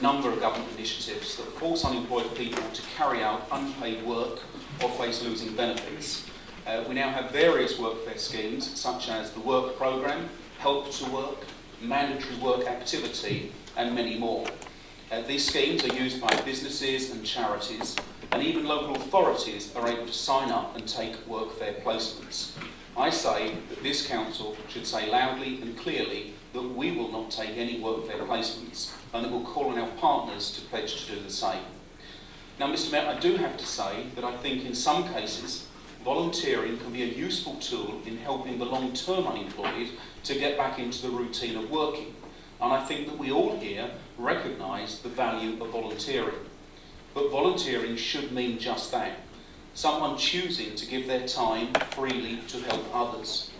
number of government initiatives that force unemployed people to carry out unpaid work or face losing benefits. We now have various workfare schemes such as the Work Programme, Help to Work, Mandatory Work Activity and many more. These schemes are used by businesses and charities, and even local authorities are able to sign up and take workfare placements. I say that this council should say loudly and clearly that we will not take any workfare placements and that we'll call on our partners to pledge to do the same. Now, Mr. Mayor, I do have to say that I think in some cases volunteering can be a useful tool in helping the long-term unemployed to get back into the routine of working. And I think that we all here recognise the value of volunteering. But volunteering should mean just that. Someone choosing to give their time freely to help others.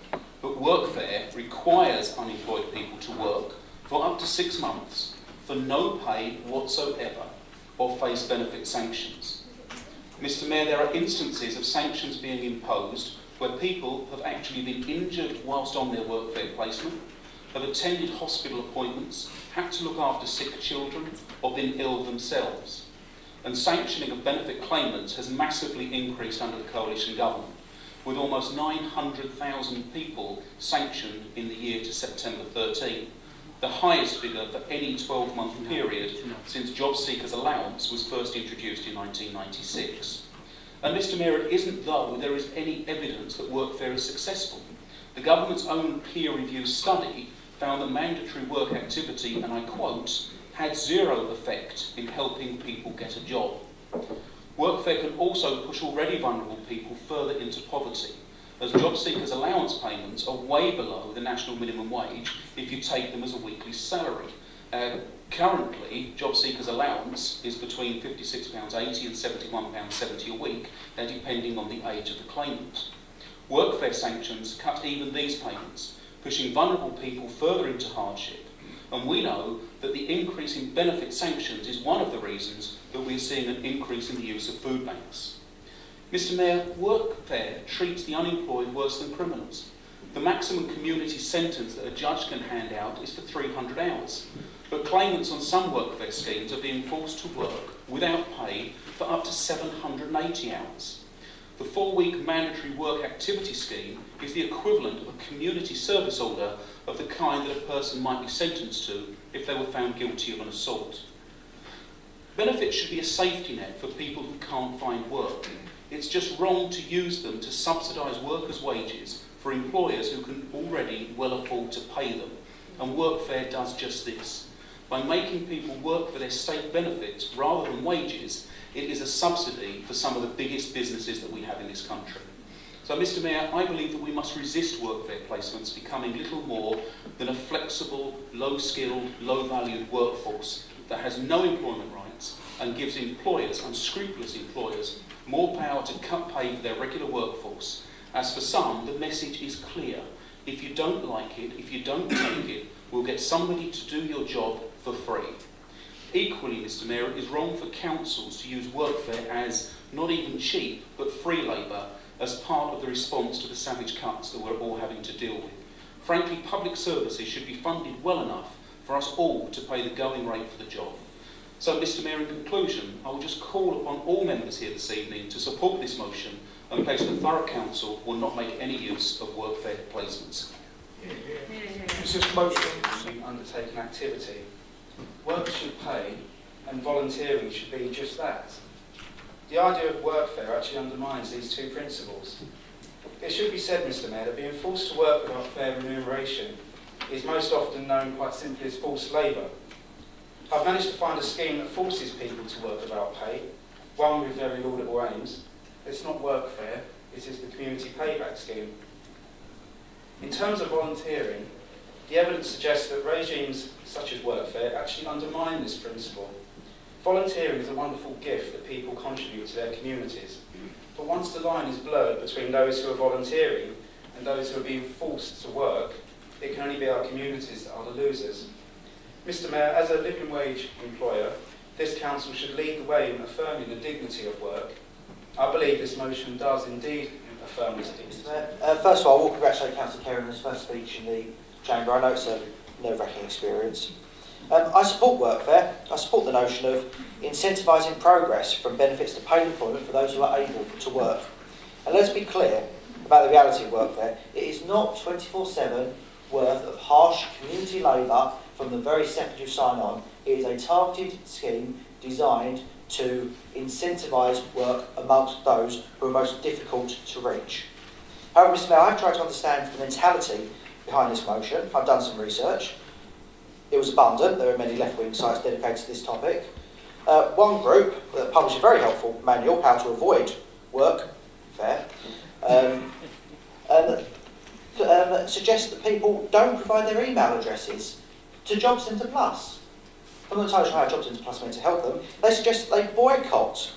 But Workfare requires unemployed people to work for up to 6 months for no pay whatsoever or face benefit sanctions. Mr. Mayor, there are instances of sanctions being imposed where people have actually been injured whilst on their Workfare placement, have attended hospital appointments, had to look after sick children or been ill themselves. And sanctioning of benefit claimants has massively increased under the coalition government, with almost 900,000 people sanctioned in the year to September 13, the highest figure for any 12-month period since job seekers' allowance was first introduced in 1996. And Mr. Mayor, it isn't though there is any evidence that Workfare is successful. The government's own peer review study found that mandatory work activity, and I quote, had zero effect in helping people get a job. Workfare can also push already vulnerable people further into poverty, as job seekers' allowance payments are way below the national minimum wage if you take them as a weekly salary. Currently, job seekers' allowance is between £56.80 and £71.70 a week, depending on the age of the claimant. Workfare sanctions cut even these payments, pushing vulnerable people further into hardship. And we know that the increase in benefit sanctions is one of the reasons that we're seeing an increase in the use of food banks. Mr. Mayor, Workfare treats the unemployed worse than criminals. The maximum community sentence that a judge can hand out is for 300 hours. But claimants on some Workfare schemes are being forced to work without pay for up to 780 hours. The 4-week mandatory work activity scheme is the equivalent of a community service order of the kind that a person might be sentenced to if they were found guilty of an assault. Benefits should be a safety net for people who can't find work. It's just wrong to use them to subsidise workers' wages for employers who can already well afford to pay them. And Workfare does just this. By making people work for their state benefits rather than wages, it is a subsidy for some of the biggest businesses that we have in this country. So, Mr. Mayor, I believe that we must resist Workfare placements becoming little more than a flexible, low-skilled, low-valued workforce that has no employment rights and gives employers, unscrupulous employers, more power to cut pay for their regular workforce. As for some, the message is clear. If you don't like it, if you don't take it, we'll get somebody to do your job for free. Equally, Mr. Mayor, it is wrong for councils to use Workfare as not even cheap, but free labour as part of the response to the savage cuts that we're all having to deal with. Frankly, public services should be funded well enough for us all to pay the going rate for the job. So, Mr. Mayor, in conclusion, I will just call upon all members here this evening to support this motion and pledge that the Thurrock Council will not make any use of Workfare placements. This is motion undertaking activity. Work should pay, and volunteering should be just that. The idea of Workfare actually undermines these two principles. It should be said, Mr. Mayor, that being forced to work without fair remuneration is most often known quite simply as forced labour. I've managed to find a scheme that forces people to work without pay, one with very laudable aims. It's not Workfare, it is the Community Payback Scheme. In terms of volunteering, the evidence suggests that regimes such as Workfare actually undermine this principle. Volunteering is a wonderful gift that people contribute to their communities. But once the line is blurred between those who are volunteering and those who are being forced to work, it can only be our communities that are the losers. Mr. Mayor, as a living wage employer, this council should lead the way in affirming the dignity of work. I believe this motion does indeed affirm this dignity. Mr. Mayor, first of all, I will congratulate Councillor Kerr on his first speech in the Chamber. I know it's a nerve-wracking experience. I support Workfare. I support the notion of incentivising progress from benefits to paid employment for those who are able to work. And let's be clear about the reality of Workfare. It is not 24/7 worth of harsh community labour from the very second you sign on. It is a targeted scheme designed to incentivise work amongst those who are most difficult to reach. However, Mr Mayor, I've tried to understand the mentality behind this motion. I've done some research. It was abundant. There are many left-wing sites dedicated to this topic. One group that published a very helpful manual, How to Avoid Workfare, suggests that people don't provide their email addresses to Job Centre Plus. I'm not entirely sure how Job Centre Plus meant to help them. They suggest that they boycott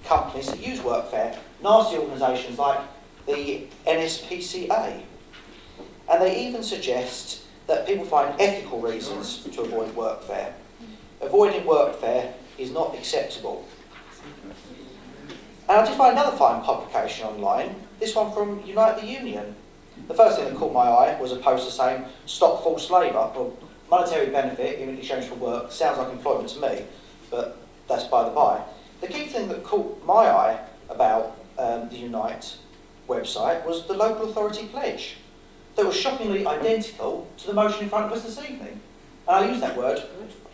companies that use Workfare, nasty organisations like the NSPCA. And they even suggest that people find ethical reasons to avoid Workfare. Avoiding Workfare is not acceptable. And I did find another fine publication online, this one from Unite the Union. The first thing that caught my eye was a poster saying, "Stop forced labour." Well, monetary benefit in exchange for work sounds like employment to me, but that's by the by. The key thing that caught my eye about the Unite website was the local authority pledge that was shockingly identical to the motion in front of us this evening. And I use that word,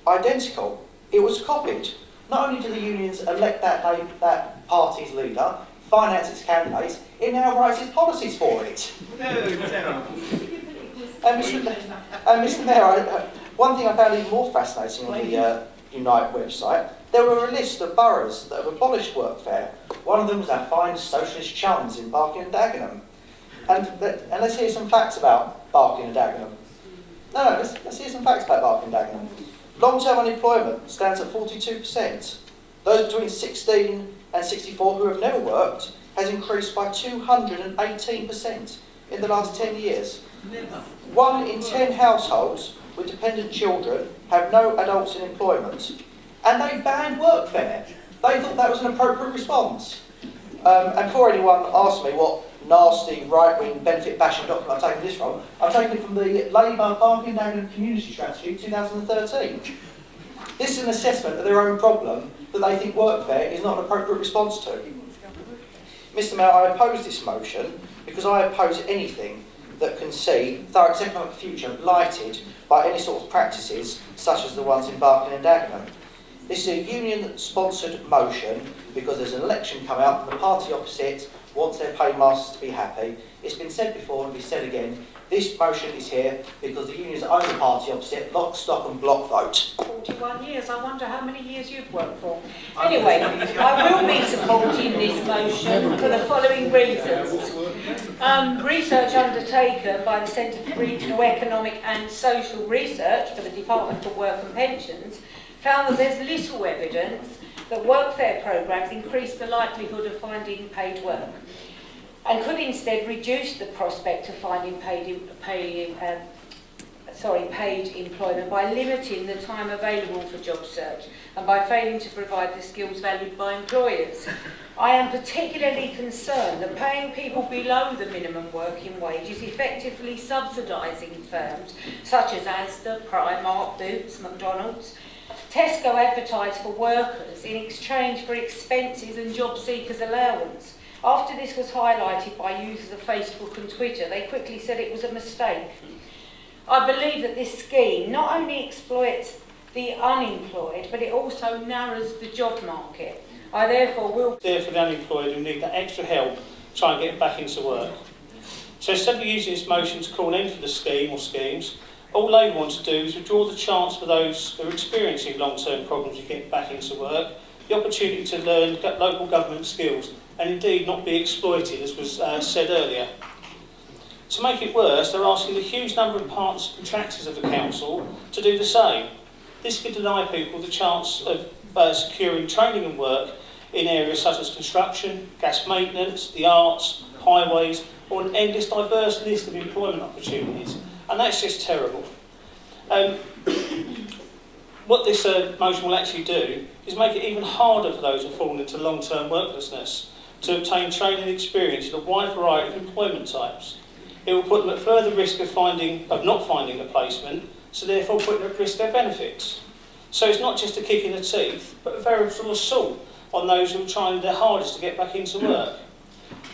identical. It was copied. Not only do the unions elect that party's leader, finance its candidates, it now writes its policies for it. Mr Mayor, one thing I found even more fascinating on the Unite website, there were a list of boroughs that have abolished Workfare. One of them was our fine socialist chums in Barking and Dagenham. And let's hear some facts about Barking and Dagenham. Let's hear some facts about Barking and Dagenham. Long-term unemployment stands at 42%. Those between 16 and 64 who have never worked has increased by 218% in the last 10 years. 1 in 10 households with dependent children have no adults in employment. And they banned Workfare. They thought that was an appropriate response. And before anyone asks me what nasty right-wing benefit bashing document I've taken this from, I've taken it from the Labour Barking Dagenham Community Strategy 2013. This is an assessment of their own problem that they think Workfare is not an appropriate response to. Mr Mayor, I oppose this motion because I oppose anything that can see Thurrock's economic future blighted by any sort of practices such as the ones in Barking and Dagenham. This is a union-sponsored motion because there's an election coming up and the party opposite wants their paymasters to be happy. It's been said before and will be said again. This motion is here because the unions own the party opposite, lock, stock and block vote. 41 years. I wonder how many years you've worked for. Anyway, I will be supporting this motion for the following reasons. Research undertaken by the Centre for Regional Economic and Social Research for the Department for Work and Pensions found that there's little evidence that Workfare programmes increase the likelihood of finding paid work and could instead reduce the prospect of finding paid employment by limiting the time available for job search and by failing to provide the skills valued by employers. I am particularly concerned that paying people below the minimum working wage is effectively subsidising firms such as Asda, Primark, Boots, McDonald's. Tesco advertised for workers in exchange for expenses and job seekers' allowance. After this was highlighted by users of Facebook and Twitter, they quickly said it was a mistake. I believe that this scheme not only exploits the unemployed, but it also narrows the job market. I therefore will... There for the unemployed who need that extra help to try and get back into work. So instead of using this motion to call an end to the scheme or schemes, all Labour want to do is withdraw the chance for those who are experiencing long-term problems to get back into work, the opportunity to learn local government skills and indeed not be exploited, as was said earlier. To make it worse, they're asking a huge number of partners and contractors of the council to do the same. This could deny people the chance of securing training and work in areas such as construction, gas maintenance, the arts, highways, or an endless diverse list of employment opportunities. And that's just terrible. What this motion will actually do is make it even harder for those who fall into long-term worklessness to obtain training and experience in a wide variety of employment types. It will put them at further risk of not finding a placement so therefore putting at risk their benefits. So it's not just a kick in the teeth, but a veritable assault on those who are trying their hardest to get back into work.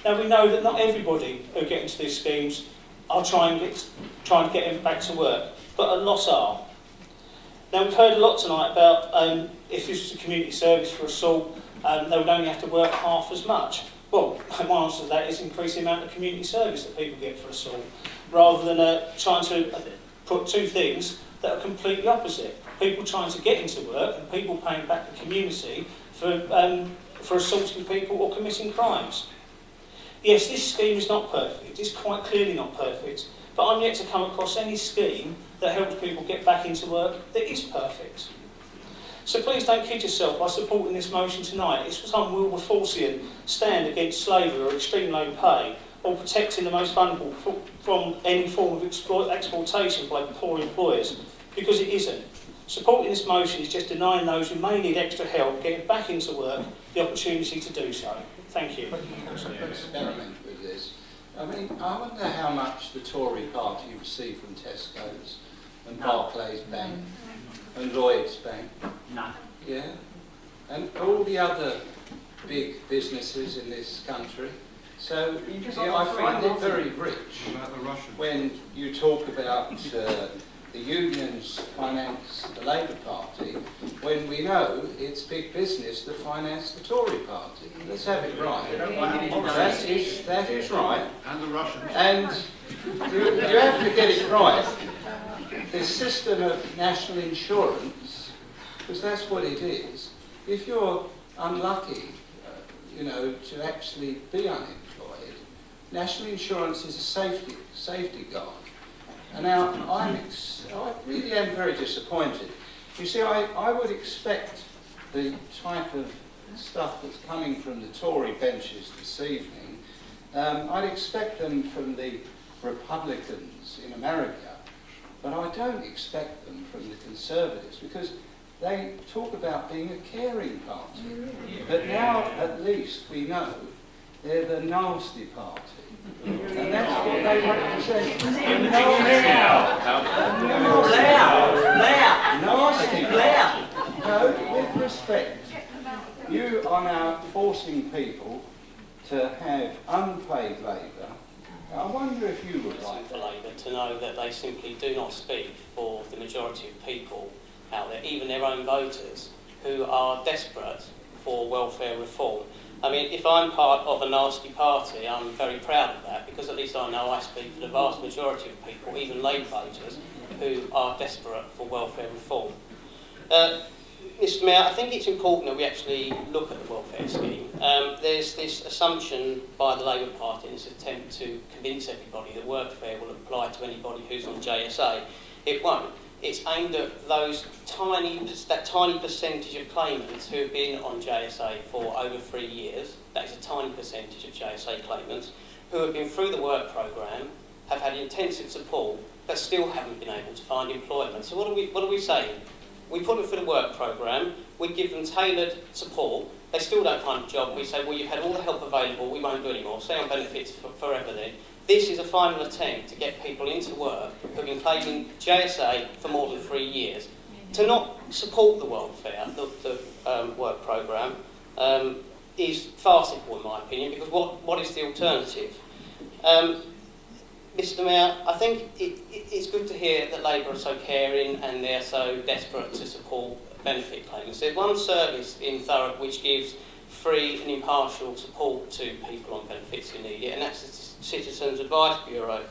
Now we know that not everybody who get into these schemes are trying to get them back to work, but a lot are. Now we've heard a lot tonight about if this was a community service for assault, they would only have to work half as much. Well, my answer to that is increase the amount of community service that people get for assault, rather than trying to put two things that are completely opposite. People trying to get into work and people paying back the community for assaulting people or committing crimes. Yes, this scheme is not perfect. It's quite clearly not perfect. But I'm yet to come across any scheme that helps people get back into work that is perfect. So please don't kid yourself by supporting this motion tonight. It's some Wilberforcian stand against slavery or extreme low pay, or protecting the most vulnerable from any form of exploitation by poor employers, because it isn't. Supporting this motion is just denying those who may need extra help getting back into work the opportunity to do so. Thank you. Experiment with this. I mean, I wonder how much the Tory party received from Tesco's and Barclays Bank and Lloyds Bank. No. Yeah. And all the other big businesses in this country. So yeah, I find it very rich when you talk about the unions finance the Labour Party, when we know it's big business that finance the Tory party. Let's have it right. That is right. And the Russians. And you have to get it right. This system of national insurance, because that's what it is. If you're unlucky, to actually be unemployed, national insurance is a safety guard. And now I really am very disappointed. You see, I would expect the type of stuff that's coming from the Tory benches this evening, I'd expect them from the Republicans in America, but I don't expect them from the Conservatives, because they talk about being a caring party. But now, at least, we know they're the nasty party. And that's what they represent. Nasty party. No, with respect, you are now forcing people to have unpaid labour. I wonder if you would like for Labour to know that they simply do not speak for the majority of people out there, even their own voters, who are desperate for welfare reform. I mean, if I'm part of a nasty party, I'm very proud of that, because at least I know I speak for the vast majority of people, even Labour voters, who are desperate for welfare reform. Mr Mayor, I think it's important that we actually look at the welfare scheme. There's this assumption by the Labour Party in this attempt to convince everybody that Workfare will apply to anybody who's on JSA. It won't. It's aimed at that tiny percentage of claimants who have been on JSA for over 3 years. That is a tiny percentage of JSA claimants who have been through the work programme, have had intensive support, but still haven't been able to find employment. So what are we saying? We put them through the work programme, we give them tailored support, they still don't find a job, we say, well, you've had all the help available, we won't do anymore, stay on benefits forever then. This is a final attempt to get people into work who've been claiming JSA for more than 3 years. To not support the welfare, the work programme, is farcical in my opinion, because what is the alternative? Mr Mayor, I think it's good to hear that Labour are so caring and they're so desperate to support benefit claimants. There's one service in Thurrock which gives free and impartial support to people on benefits who need it, and that's the Citizens Advice Bureau.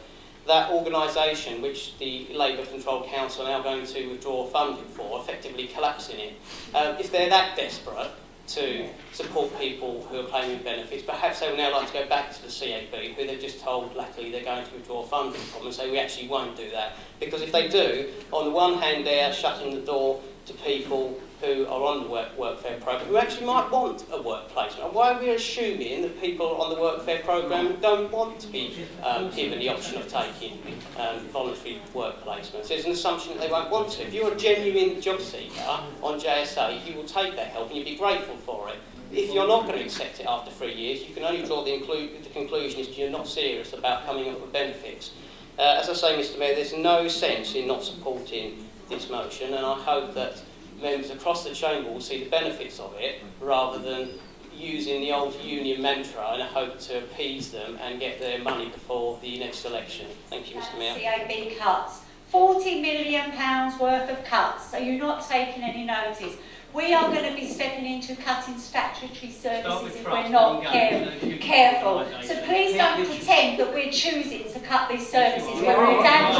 That organisation, which the Labour-controlled council are now going to withdraw funding for, effectively collapsing it. If they're that desperate to support people who are claiming benefits, perhaps they would now like to go back to the CAB, who they've just told, luckily, they're going to withdraw funding from, and say, we actually won't do that. Because if they do, on the one hand, they're shutting the door to people who are on the Workfare programme, who actually might want a work placement. And why are we assuming that people on the Workfare programme don't want to be given the option of taking voluntary work placements? There's an assumption that they won't want to. If you're a genuine job seeker on JSA, you will take that help and you'll be grateful for it. If you're not going to accept it after 3 years, you can only draw the conclusion is you're not serious about coming up with benefits. As I say, Mr Mayor, there's no sense in not supporting this motion, and I hope that members across the chamber will see the benefits of it rather than using the old union mantra in a hope to appease them and get their money before the next election. Thank you, Mr Mayor. CAB cuts. £40 million worth of cuts. So you're not taking any notice. We are going to be stepping into cutting statutory services if we're not careful. So please don't pretend that we're choosing to cut these services when we're down to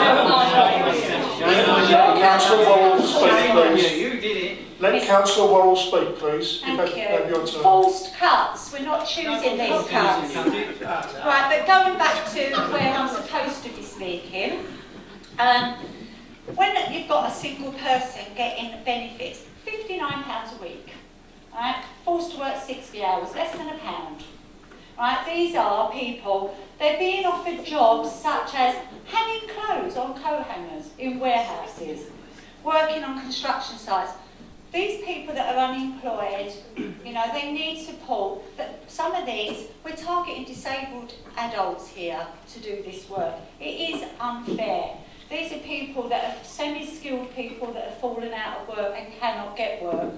Councillor Worrell speak, please. You did it. Let Councillor Worrell speak, please. Thank you. Have your turn. Forced cuts. We're not choosing these cuts. Right, but going back to where I'm supposed to be speaking, when you've got a single person getting benefits, £59 a week, right? Forced to work 60 hours, less than £1. Right? These are people, they're being offered jobs such as hanging clothes on co-hangers in warehouses, working on construction sites. These people that are unemployed, you know, they need support. But some of these, we're targeting disabled adults here to do this work. It is unfair. These are people that are semi-skilled people that have fallen out of work and cannot get work.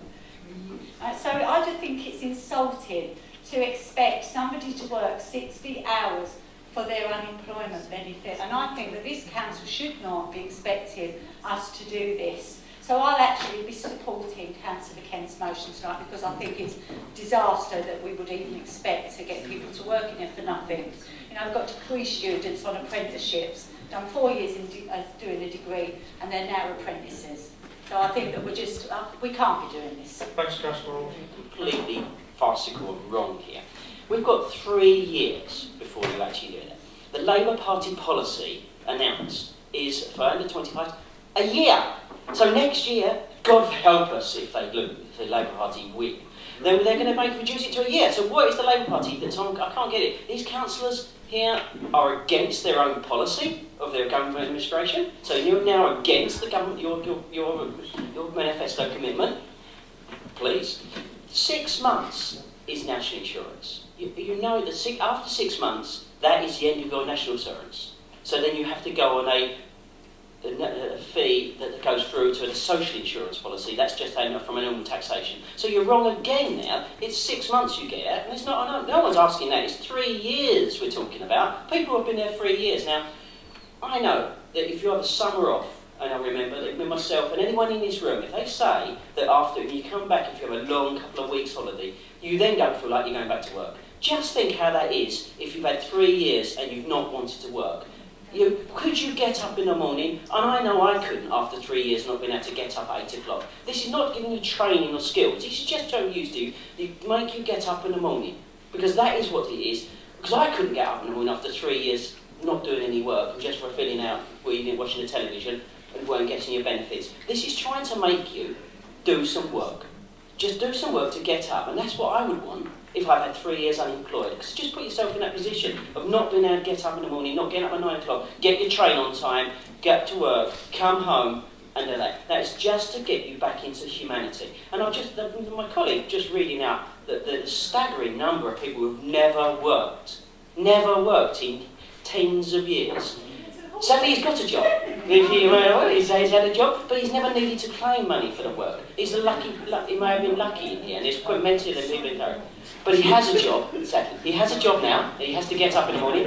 So I just think it's insulting to expect somebody to work 60 hours for their unemployment benefit. And I think that this council should not be expecting us to do this. So I'll actually be supporting Councillor Kent's motion tonight because I think it's disaster that we would even expect to get people to work in it for nothing. You know, I've got degree students on apprenticeships, done 4 years in doing a degree, and they're now apprentices. So I think that we're just, we can't be doing this. Thanks, Councillor Worrell. Completely farcical and wrong here. We've got 3 years before you actually do it. The Labour Party policy announced is for under 25 a year. So next year, God help us if they lose, if the Labour Party win. They're going to reduce it to a year. So what is the Labour Party that's on? I can't get it. These councillors here are against their own policy of their government administration. So you're now against the government, your manifesto commitment. Please. 6 months is national insurance. You know that after 6 months, that is the end of your national insurance. So then you have to go on a fee that goes through to a social insurance policy. That's just from a normal taxation. So you're wrong again now. It's 6 months you get it, and it's not. No one's asking that. It's 3 years we're talking about. People have been there 3 years now. I know that if you have a summer off, and I remember that with myself and anyone in this room, if they say that after you come back, if you have a long couple of weeks holiday, you then don't feel like you're going back to work. Just think how that is if you've had 3 years and you've not wanted to work. Could you get up in the morning? And I know I couldn't after 3 years not being able to get up at 8 o'clock. This is not giving you training or skills. This is just so used to make you get up in the morning. Because that is what it is. Because I couldn't get up in the morning after 3 years not doing any work and just for filling out where you didn't watching the television and weren't getting your benefits. This is trying to make you do some work. Just do some work to get up. And that's what I would want if I've had 3 years unemployed. Because just put yourself in that position of not being able to get up in the morning, not getting up at 9 o'clock, get your train on time, get to work, come home, and do that. That's just to get you back into humanity. And my colleague just reading out the staggering number of people who've never worked in tens of years. Sadly, he's got a job. He's had a job, but he's never needed to claim money for the work. He's he may have been lucky in here, and there's quite many of them people in there. But he has a job, exactly. He has a job now. He has to get up in the morning.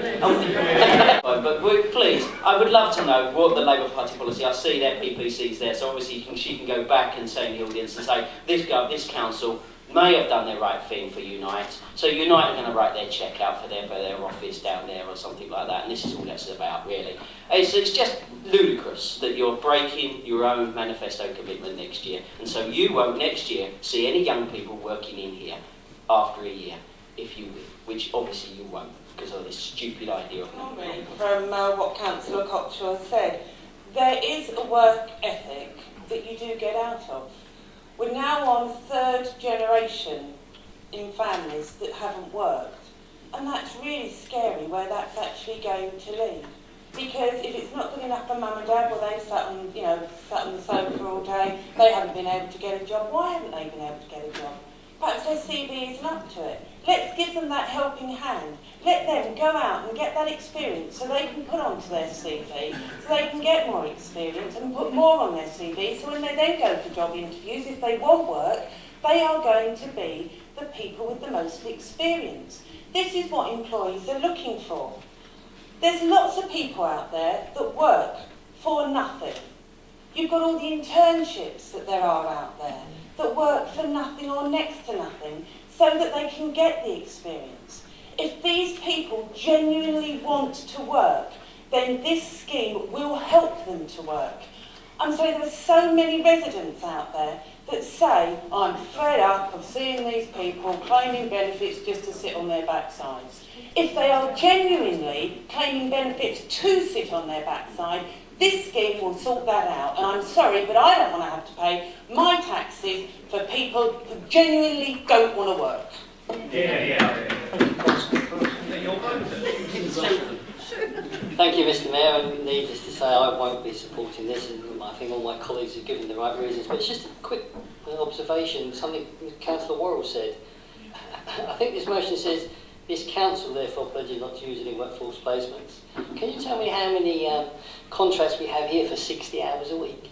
But please, I would love to know what the Labour Party policy. I see their PPCs there, so obviously she can go back and say in the audience and say, this council may have done the right thing for Unite. So Unite are going to write their cheque out for their office down there or something like that, and this is all that's about, really. It's just ludicrous that you're breaking your own manifesto commitment next year, and so you won't next year see any young people working in here after a year, if you will, which obviously you won't, because of this stupid idea of from what Councillor Cockshaw said, there is a work ethic that you do get out of. We're now on 3rd generation in families that haven't worked, and that's really scary where that's actually going to lead. Because if it's not good enough for mum and dad, well, they've sat on the sofa all day, they haven't been able to get a job. Why haven't they been able to get a job? perhaps their CV isn't up to it. Let's give them that helping hand. Let them go out and get that experience so they can put onto their CV, so they can get more experience and put more on their CV, so when they then go for job interviews, if they want work, they are going to be the people with the most experience. This is what employees are looking for. There's lots of people out there that work for nothing. You've got all the internships that there are out there that work for nothing or next to nothing so that they can get the experience. If these people genuinely want to work, then this scheme will help them to work. I'm sorry, there are so many residents out there that say, I'm fed up of seeing these people claiming benefits just to sit on their backsides. If they are genuinely claiming benefits to sit on their backside, this scheme will sort that out. And I'm sorry, but I don't want to have to pay my taxes for people who genuinely don't want to work. Thank you, Mr. Mayor. And needless to say, I won't be supporting this, and I think all my colleagues have given the right reasons. But it's just a quick observation, something Councillor Worrell said. I think this motion says, this council therefore pledges not to use any workforce placements. Can you tell me how many contracts we have here for 60 hours a week?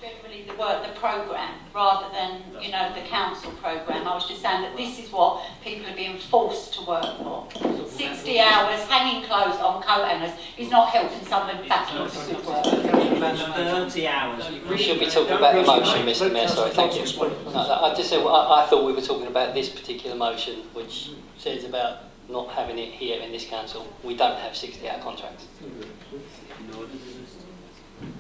Generally the programme, rather than, the council programme. I was just saying that this is what people are being forced to work for. 60 hours, hanging clothes on coat hangers is not helping someone back into work. 30 hours. We should be talking about the motion, Mr. Mayor, sorry, thank you. I just said, I thought we were talking about this particular motion, which says about not having it here in this council. We don't have 60-hour contracts.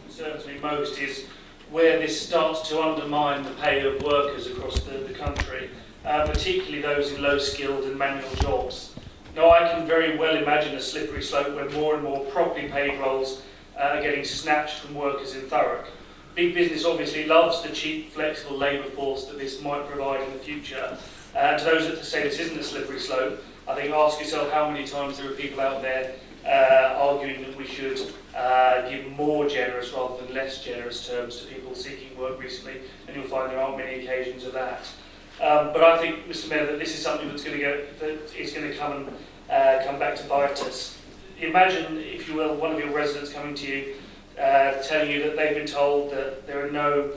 Concerns me most is where this starts to undermine the pay of workers across the country, particularly those in low-skilled and manual jobs. Now, I can very well imagine a slippery slope where more and more properly paid roles are getting snatched from workers in Thurrock. Big business obviously loves the cheap, flexible labour force that this might provide in the future. To those that say this isn't a slippery slope, I think ask yourself how many times there are people out there arguing that we should give more generous rather than less generous terms to people seeking work recently, and you'll find there aren't many occasions of that. But I think, Mr. Mayor, that this is something that's going to come back to bite us. Imagine, if you will, one of your residents coming to you, telling you that they've been told that there are no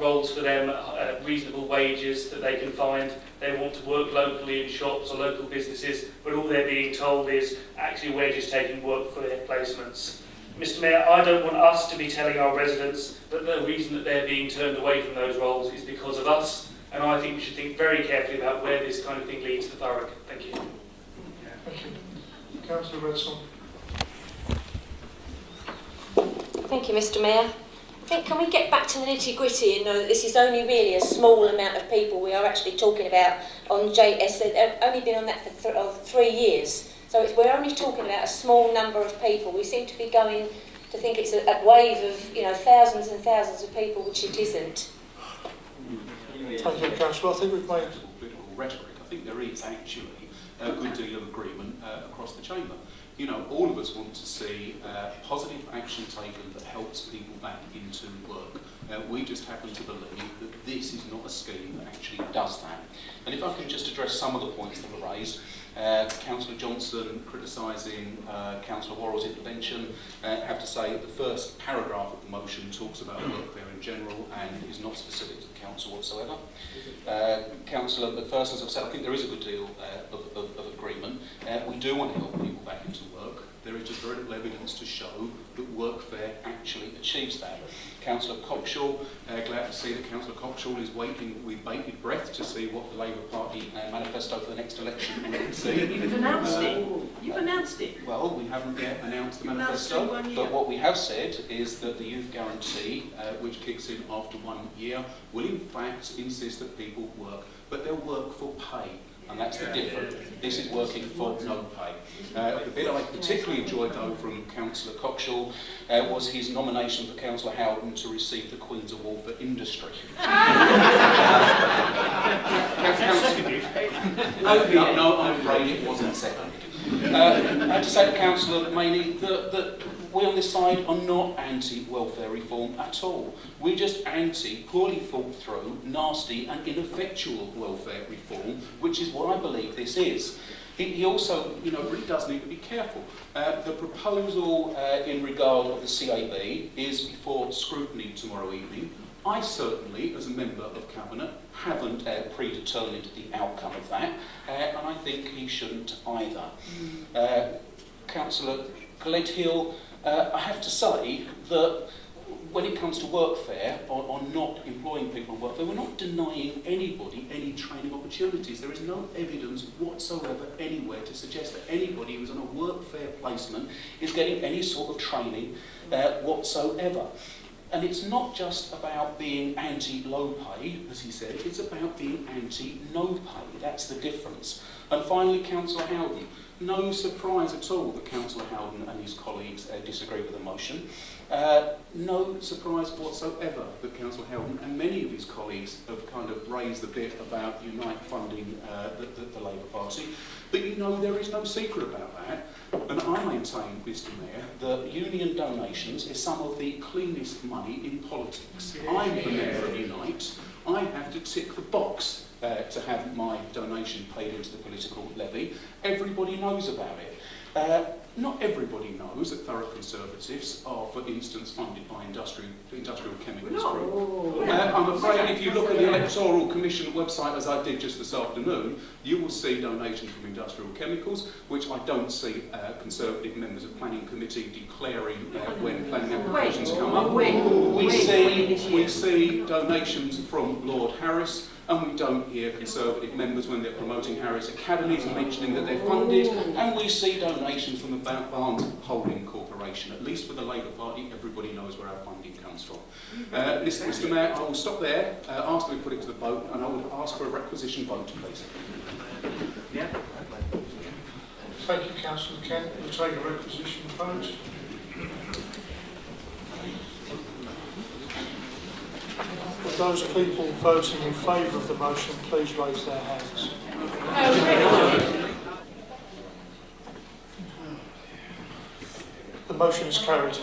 roles for them at reasonable wages that they can find. They want to work locally in shops or local businesses, but all they're being told is actually we're just taking work for their placements. Mr. Mayor, I don't want us to be telling our residents that the reason that they're being turned away from those roles is because of us, and I think we should think very carefully about where this kind of thing leads to Thurrock. Thank you. Thank you. Councillor Redson. Thank you, Mr. Mayor. I think, can we get back to the nitty-gritty and know that this is only really a small amount of people we are actually talking about on JS. They've only been on that for 3 years. So we're only talking about a small number of people. We seem to be going to think it's a wave of thousands and thousands of people, which it isn't. Thank you, Councillor. I think we've made political rhetoric. I think there is actually a good deal of agreement across the chamber. All of us want to see positive action taken that helps people back into work. We just happen to believe that this is not a scheme that actually does that. And if I can just address some of the points that were raised. Councillor Johnson criticising Councillor Worrell's intervention. I have to say that the first paragraph of the motion talks about workfare in general and is not specific to the council whatsoever. Councillor McPherson, as I've said, I think there is a good deal of agreement. We do want to help people back into work. There is just very little evidence to show that workfare actually achieves that. Councillor Cockshaw, glad to see that Councillor Cockshaw is waiting with bated breath to see what the Labour Party manifesto for the next election will see. You've announced it. You've announced it. Well, we haven't yet announced the manifesto, but what we have said is that the youth guarantee, which kicks in after 1 year, will in fact insist that people work, but they'll work for pay. And that's the difference. This is working for no pay. The bit I particularly enjoyed, though, from Councillor Cockshaw was his nomination for Councillor Howden to receive the Queen's Award for Industry. No, I'm afraid it wasn't seconded. I have to say to Councillor Maney that we on this side are not anti-welfare reform at all. We're just anti-poorly thought through, nasty and ineffectual welfare reform, which is what I believe this is. He also, really does need to be careful. The proposal in regard of the CAB is before scrutiny tomorrow evening. I certainly, as a member of Cabinet, haven't predetermined the outcome of that, and I think he shouldn't either. Councillor Gledhill, I have to say that when it comes to Workfare, on not employing people on Workfare, we're not denying anybody any training opportunities. There is no evidence whatsoever anywhere to suggest that anybody who's on a Workfare placement is getting any sort of training whatsoever. And it's not just about being anti-low pay, as he said, it's about being anti-no pay. That's the difference. And finally, Councillor Howden. No surprise at all that Councillor Howden and his colleagues disagree with the motion. No surprise whatsoever that Councillor Howden and many of his colleagues have kind of raised a bit about Unite funding the Labour Party. But there is no secret about that. And I maintain, Mr Mayor, that union donations is some of the cleanest money in politics. I'm a member of Unite. I have to tick the box to have my donation paid into the political levy. Everybody knows about it. Not everybody knows that Thurrock Conservatives are, for instance, funded by Industrial Chemicals Group. I'm afraid if you look at the Electoral Commission website, as I did just this afternoon, you will see donations from Industrial Chemicals, which I don't see Conservative members of Planning Committee declaring when planning applications come up. We see donations from Lord Harris, and we don't hear Conservative members when they're promoting Harris Academies mentioning that they're funded, and we see donations from the Barnes Holding Corporation. At least for the Labour Party, everybody knows where our funding comes from. Mr Mayor, I will stop there, ask that we put it to the vote, and I would ask for a requisition vote, please. Yeah. Thank you, Councillor Kent. We'll take a requisition vote. For those people voting in favour of the motion, please raise their hands. The motion is carried.